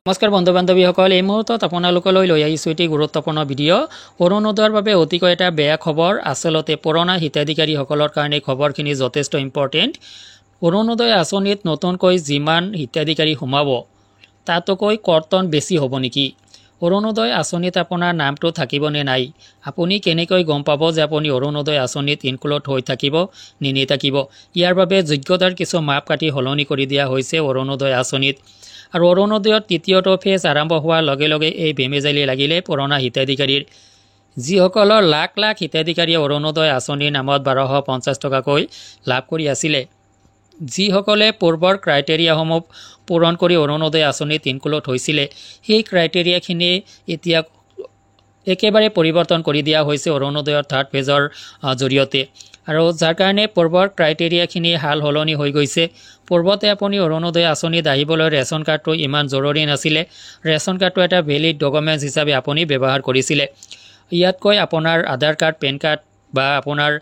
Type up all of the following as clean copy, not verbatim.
নমস্কাৰ বন্ধু বান্ধৱীসকল, এই মুহূৰ্তত আপোনালোকলৈ লৈ আহিছোঁ এটি গুৰুত্বপূৰ্ণ ভিডিঅ'। অৰুণোদয়ৰ বাবে অতিকৈ এটা বেয়া খবৰ। আচলতে পুৰণা হিতাধিকাৰীসকলৰ কাৰণে খবৰখিনি যথেষ্ট ইম্পৰ্টেণ্ট। অৰুণোদয় আঁচনিত নতুনকৈ যিমান হিতাধিকাৰী সোমাব তাতকৈ কৰ্তন বেছি হ'ব নেকি? অৰুণোদয় আঁচনিত আপোনাৰ নামটো থাকিবনে নাই? আপুনি কেনেকৈ গম পাব যে আপুনি অৰুণোদয় আঁচনিত ইনক্লুড হৈ থাকিব নে নাথাকিব? ইয়াৰ বাবে যোগ্যতাৰ কিছু মাপকাঠি সলনি কৰি দিয়া হৈছে অৰুণোদয় আঁচনিত। আৰু অৰুণোদয়ৰ তৃতীয়টো ফেজ আৰম্ভ হোৱাৰ লগে লগে এই বেমেজালি লাগিলে পুৰণা হিতাধিকাৰীৰ। যিসকলৰ লাখ লাখ হিতাধিকাৰীয়ে অৰুণোদয় আঁচনিৰ নামত 1250 টকাকৈ লাভ কৰি আছিলে, যিসকলে পূৰ্বৰ ক্ৰাইটেৰিয়াসমূহ পূৰণ কৰি অৰুণোদয় আঁচনিত ইনক্লুড হৈছিলে, সেই ক্ৰাইটেৰিয়াখিনি এতিয়া একেবাৰে পৰিৱৰ্তন কৰি দিয়া হৈছে অৰুণোদয়ৰ থাৰ্ড ফেজৰ জৰিয়তে। আৰু যাৰ কাৰণে পূৰ্বৰ ক্ৰাইটেৰিয়াখিনি হাল সলনি হৈ গৈছে। পূৰ্বতে আপুনি অৰুণোদয় আঁচনিত আহিবলৈ ৰেচন কাৰ্ডটো ইমান জৰুৰী নাছিলে। ৰেচন কাৰ্ডটো এটা ভেলিড ডকুমেণ্টছ হিচাপে আপুনি ব্যৱহাৰ কৰিছিলে। ইয়াতকৈ আপোনাৰ আধাৰ কাৰ্ড, পেন কাৰ্ড বা আপোনাৰ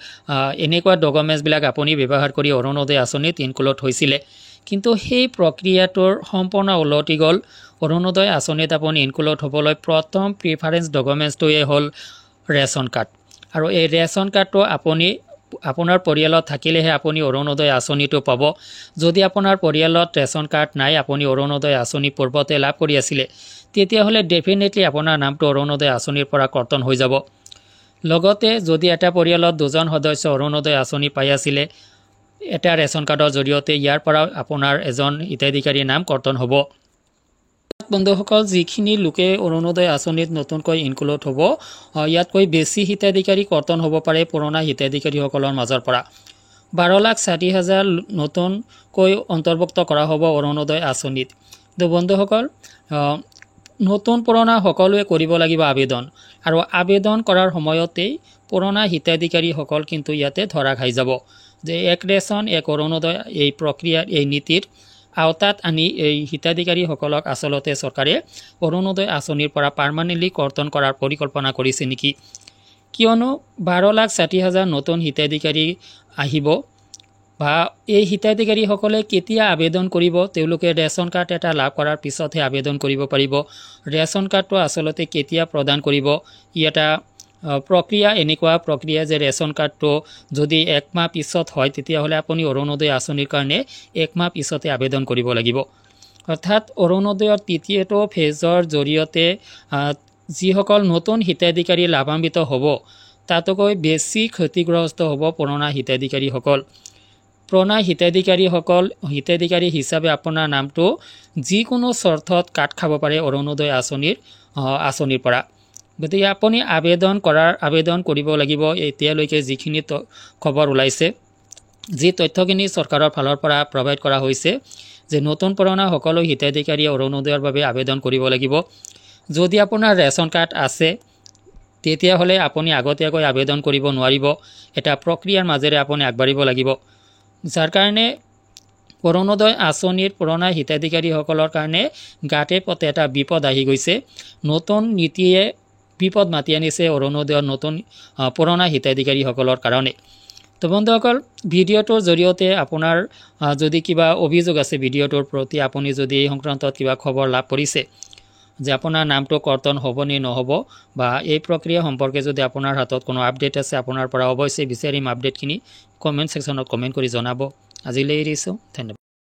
এনেকুৱা ডকুমেণ্টছবিলাক আপুনি ব্যৱহাৰ কৰি অৰুণোদয় আঁচনিত ইনক্লুড হৈছিলে। কিন্তু সেই প্ৰক্ৰিয়াটোৰ সম্পূৰ্ণ ওলটি গ'ল। অৰুণোদয় আঁচনিত আপুনি ইনক্লুড হ'বলৈ প্ৰথম প্ৰিফাৰেঞ্চ ডকুমেণ্টছটোৱে হ'ল ৰেচন কাৰ্ড। আৰু এই ৰেচন কাৰ্ডটো আপোনাৰ পৰিয়ালত থাকিলেহে আপুনি অৰুণোদয় আঁচনিটো পাব। যদি আপোনাৰ পৰিয়ালত ৰেচন কাৰ্ড নাই, আপুনি অৰুণোদয় আঁচনি পূৰ্বতে লাভ কৰি আছিলে, তেতিয়াহ'লে ডেফিনেটলি আপোনাৰ নামটো অৰুণোদয় আঁচনিৰ পৰা কৰ্তন হৈ যাব। লগতে যদি এটা পৰিয়ালত দুজন সদস্য অৰুণোদয় আঁচনি পাই আছিলে এটা ৰেচন কাৰ্ডৰ জৰিয়তে, ইয়াৰ পৰা আপোনাৰ এজন হিতাধিকাৰীৰ নাম কৰ্তন হ'ব। বন্ধুসকল, যিখিনি লোকে অৰুণোদয় আঁচনিত নতুনকৈ ইনক্লুড হ'ব, ইয়াতকৈ বেছি হিতাধিকাৰী কৰ্তন হ'ব পাৰে পুৰণা হিতাধিকাৰীসকলৰ মাজৰ পৰা। 12,60,000 নতুনকৈ অন্তৰ্ভুক্ত কৰা হ'ব অৰুণোদয় আঁচনিত। তো বন্ধুসকল, নতুন পুৰণা সকলোৱে কৰিব লাগিব আবেদন। আৰু আবেদন কৰাৰ সময়তেই পুৰণা হিতাধিকাৰীসকল কিন্তু ইয়াতে ধৰা খাই যাব যে এক ৰেচন এক অৰুণোদয় এই প্ৰক্ৰিয়াৰ এই নীতিৰ আওতাত আনি এই হিতাধিকাৰীসকলক আচলতে চৰকাৰে অৰুণোদয় আঁচনিৰ পৰা পাৰ্মানেণ্টলি কৰ্তন কৰাৰ পৰিকল্পনা কৰিছে নেকি? কিয়নো 12,60,000 নতুন হিতাধিকাৰী আহিব, বা এই হিতাধিকাৰীসকলে কেতিয়া আবেদন কৰিব? তেওঁলোকে ৰেচন কাৰ্ড এটা লাভ কৰাৰ পিছতহে আবেদন কৰিব পাৰিব। ৰেচন কাৰ্ডটো আচলতে কেতিয়া প্ৰদান কৰিব? ই এটা প্ৰক্ৰিয়া, এনেকুৱা প্ৰক্ৰিয়া যে ৰেচন কাৰ্ডটো যদি 1 মাহ পিছত হয়, তেতিয়াহ'লে আপুনি অৰুণোদয় আঁচনিৰ কাৰণে 1 মাহ পিছতে আবেদন কৰিব লাগিব। অৰ্থাৎ অৰুণোদয়ৰ তৃতীয়টো ফেজৰ জৰিয়তে যিসকল নতুন হিতাধিকাৰী লাভান্বিত হ'ব, তাতকৈ বেছি ক্ষতিগ্ৰস্ত হ'ব পুৰণা হিতাধিকাৰীসকল। পুৰণা হিতাধিকাৰী হিচাপে আপোনাৰ নামটো যিকোনো চৰ্তত কাট খাব পাৰে অৰুণোদয় আঁচনিৰ পৰা। গতিকে আপুনি আবেদন কৰিব লাগিব। এতিয়ালৈকে যিখিনি খবৰ ওলাইছে, যি তথ্যখিনি চৰকাৰৰ ফালৰ পৰা প্ৰভাইড কৰা হৈছে, যে নতুন পুৰণা সকলো হিতাধিকাৰীয়ে অৰুণোদয়ৰ বাবে আবেদন কৰিব লাগিব। যদি আপোনাৰ ৰেচন কাৰ্ড আছে, তেতিয়াহ'লে আপুনি আগতীয়াকৈ আবেদন কৰিব নোৱাৰিব। এটা প্ৰক্ৰিয়াৰ মাজেৰে আপুনি আগবাঢ়িব লাগিব। যাৰ কাৰণে অৰুণোদয় আঁচনিৰ পুৰণা হিতাধিকাৰীসকলৰ কাৰণে গাতে পথে এটা বিপদ আহি গৈছে। নতুন নীতিয়ে বিপদ মাতি আনিছে অৰুণোদয়ৰ পুৰণা হিতাধিকাৰীসকলৰ কাৰণে। তো বন্ধুসকল, ভিডিঅ'টোৰ জৰিয়তে আপোনাৰ যদি কিবা অভিযোগ আছে ভিডিঅ'টোৰ প্ৰতি, আপুনি যদি এই সংক্ৰান্তত কিবা খবৰ লাভ কৰিছে যে আপোনাৰ নামটো কৰ্তন হ'ব নে নহ'ব, বা এই প্ৰক্ৰিয়া সম্পৰ্কে যদি আপোনাৰ হাতত কোনো আপডেট আছে, আপোনাৰ পৰা অৱশ্যেই বিচাৰিম আপডেটখিনি কমেণ্ট ছেকশ্যনত কমেণ্ট কৰি জনাব। আজিলৈ এৰিছোঁ, ধন্যবাদ।